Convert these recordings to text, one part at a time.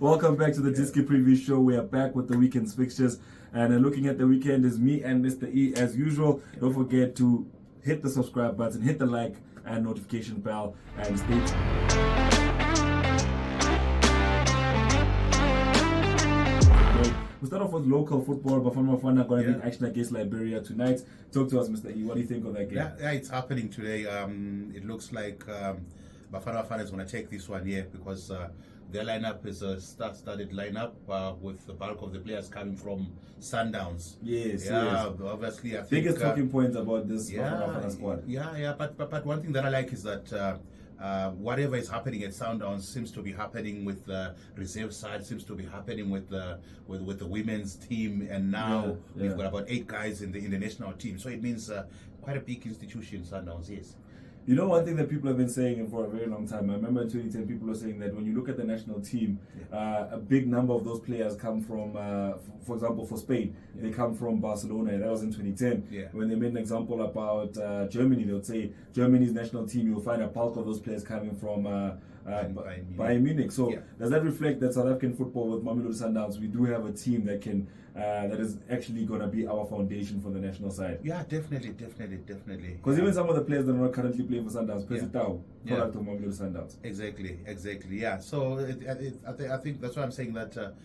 Welcome back to the Diski preview show. We are back with the weekend's fixtures, and looking at the weekend is me and Mr. E as usual. Don't forget to hit the subscribe button, hit the like and notification bell, and stay tuned. We start off with local football. Bafana Bafana going to be in action against Liberia tonight. Talk to us, Mr. E. What do you think of that game? Yeah, it's happening today. It looks like Bafana Bafana is going to take this one here because their lineup is a star-studded lineup with the bulk of the players coming from Sundowns. Yes, obviously I think biggest talking points about this Bafana Bafana squad. But one thing that I like is that whatever is happening at Sundowns seems to be happening with the reserve side, seems to be happening with the women's team, and now we've got about 8 guys in the national team. So it means quite a big institution, Sundowns is. You know, one thing that people have been saying for a very long time, I remember in 2010 people were saying that when you look at the national team, a big number of those players come from, for example, for Spain, they come from Barcelona. That was in 2010. When they made an example about Germany, they would say Germany's national team, you'll find a bulk of those players coming from Bayern Munich. So does that reflect that South African football with Mamelodi Sundowns, we do have a team that can that is actually going to be our foundation for the national side? Yeah, definitely. Because even some of the players that are not currently playing for Sundowns, Pesitao, product of Mamelodi Sundowns. Exactly. Yeah. So I think that's why I'm saying that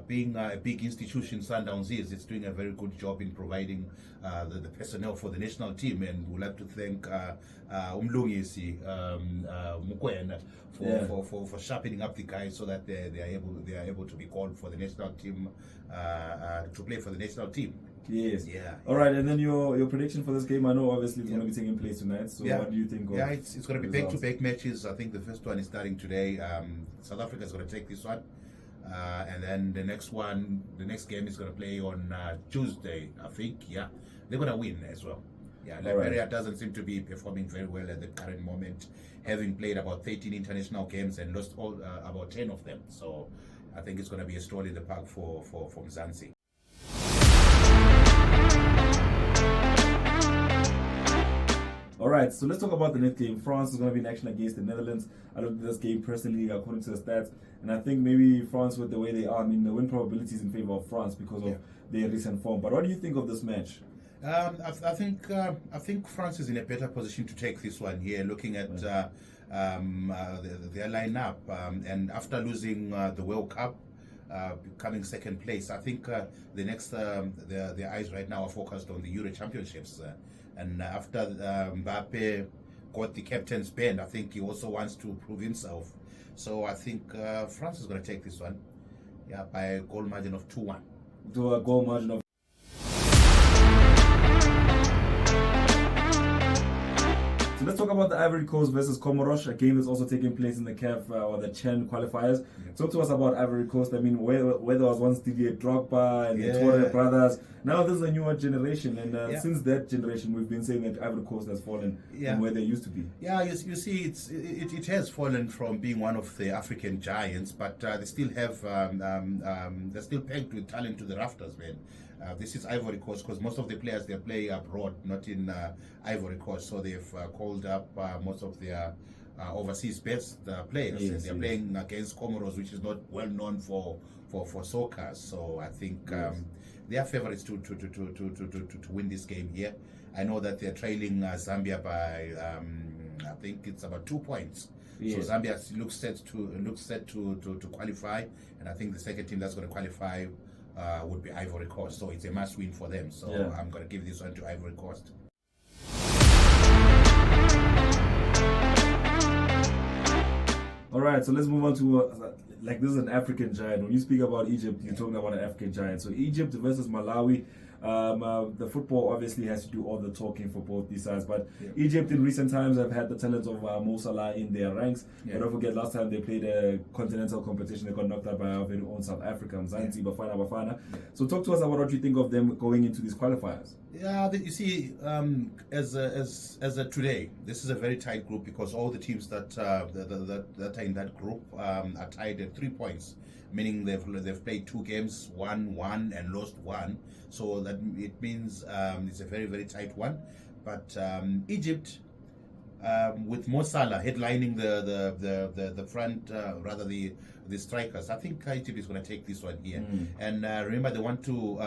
being a big institution, Sundowns it's doing a very good job in providing the personnel for the national team, and we'd like to thank Umlungisi Mukwena for sharpening up the guys so that they are able to be called for the national team to play for the national team. Yes. All right, and then your prediction for this game. I know obviously it's going to be taking place tonight. So what do you think of? It's going to be back-to-back matches. I think the first one is starting today. South Africa is going to take this one. And then the next game is going to play on Tuesday, I think. They're going to win as well. Liberia doesn't seem to be performing very well at the current moment, having played about 13 international games and lost about 10 of them. So I think it's going to be a stroll in the park for Mzansi. All right, so let's talk about the next game. France is going to be in action against the Netherlands. I looked at this game personally according to the stats, and I think maybe France, with the way they are, I mean, the win probability is in favor of France because of their recent form. But what do you think of this match? I think France is in a better position to take this one here, looking at their lineup, and after losing the World Cup, coming second place, I think the next their eyes right now are focused on the Euro Championships. And after Mbappe got the captain's band, I think he also wants to prove himself. So I think France is going to take this one, by a goal margin of 2-1. To a goal margin of. So let's talk about the Ivory Coast versus Comoros, a game that's also taking place in the CAF or the Chen qualifiers. Talk to us about Ivory Coast. I mean, where there was once Didier Drogba and the Toure brothers, now there's a newer generation, and since that generation, we've been saying that Ivory Coast has fallen from where they used to be. You see, it has fallen from being one of the African giants, but they still have they're still pegged with talent to the rafters, man. This is Ivory Coast because most of the players they play abroad, not in Ivory Coast, so they've called up most of their overseas best players. They're playing against Comoros, which is not well known for soccer. So I think they are favorites to win this game here. I know that they're trailing Zambia by I think it's about 2 points. So Zambia looks set to qualify, and I think the second team that's going to qualify would be Ivory Coast. So it's a must win for them. So I'm going to give this one to Ivory Coast. All right, so let's move on to like this is an African giant. When you speak about Egypt, you're talking about an African giant. So Egypt versus Malawi. The football obviously has to do all the talking for both these sides, but Egypt in recent times have had the talent of Mo Salah in their ranks. But don't forget, last time they played a continental competition, they got knocked out by our very own South Africa, Mzansi, Bafana Bafana. So talk to us about what you think of them going into these qualifiers. You see, as a today, this is a very tight group because all the teams that are in that group are tied at 3 points, meaning they've played 2 games, won 1 and lost 1. So that it means it's a very, very tight one. But Egypt, with Mo Salah headlining the front, rather the strikers. I think Egypt is going to take this one here. And remember, they want to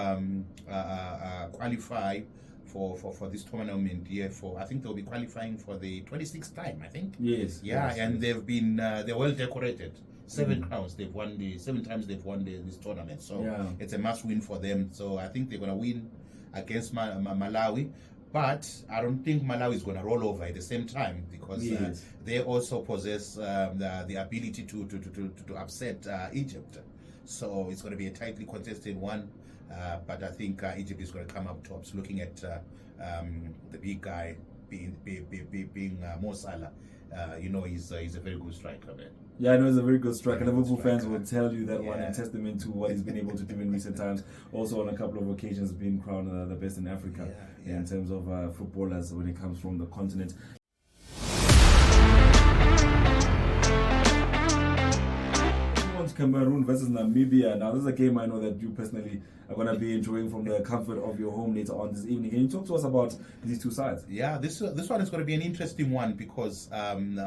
qualify for this tournament here. I think they'll be qualifying for the 26th time. I think. Yes. Yeah, yes, and yes. they've been they're well decorated. 7 crowns they've won 7 times they've won this tournament. So it's a must win for them. So I think they're going to win against Malawi. But I don't think Malawi is going to roll over at the same time, because they also possess the ability to upset Egypt. So it's going to be a tightly contested one. But I think Egypt is going to come up tops, looking at the big guy being Mo Salah. He's a very good striker, man. Yeah, I know he's a very good striker. Liverpool fans will tell you that one in testament to what he's been able to do in recent times. Also, on a couple of occasions, being crowned the best in Africa in terms of footballers when it comes from the continent. Cameroon versus Namibia. Now, this is a game I know that you personally are going to be enjoying from the comfort of your home later on this evening. Can you talk to us about these two sides? Yeah, this one is going to be an interesting one, because in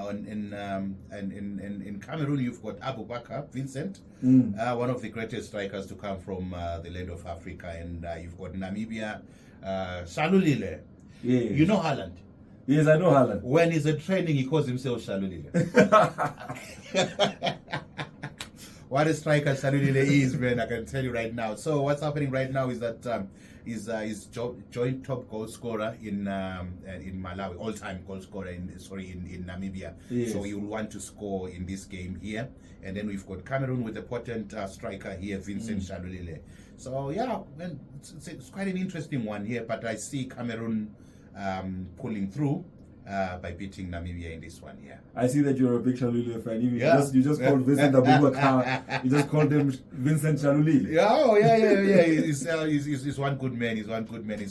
Cameroon you've got Abubakar Vincent, one of the greatest strikers to come from the land of Africa, and you've got Namibia, Shalulile. Yes. You know Haaland? Yes, I know Haaland. When he's at training, he calls himself Shalulile. What a striker Shalulile is, man, I can tell you right now. So what's happening right now is that he's joint top goal scorer in Malawi, all-time goal scorer in Namibia. Yes. So he will want to score in this game here. And then we've got Cameroon with a potent striker here, Vincent Shalulile. So yeah, man, it's quite an interesting one here, but I see Cameroon pulling through by beating Namibia in this one. I see that you're a big Shalulile fan. You just called Vincent Abubakar. You just called him Vincent Shalulile. He's one good man. He's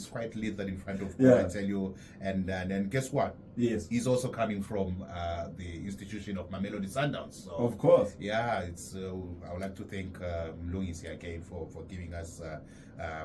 quite lethal in front of goal, I tell you. And guess what? Yes. He's also coming from the institution of Mamelodi Sundowns. So, of course. Yeah, it's. I would like to thank Mlungisi again for giving us the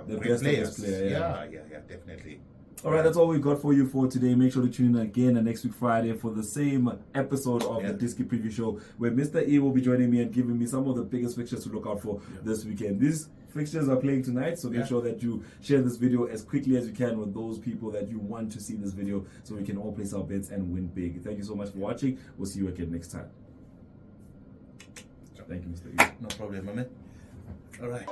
great best players. Of this player, Yeah, definitely. All right, that's all we got for you for today. Make sure to tune in again next week Friday for the same episode of the Diski Preview Show, where Mr. E will be joining me and giving me some of the biggest fixtures to look out for this weekend. These fixtures are playing tonight, so make sure that you share this video as quickly as you can with those people that you want to see this video, so we can all place our bets and win big. Thank you so much for watching. We'll see you again next time. Thank you, Mr. E. No problem, man. All right.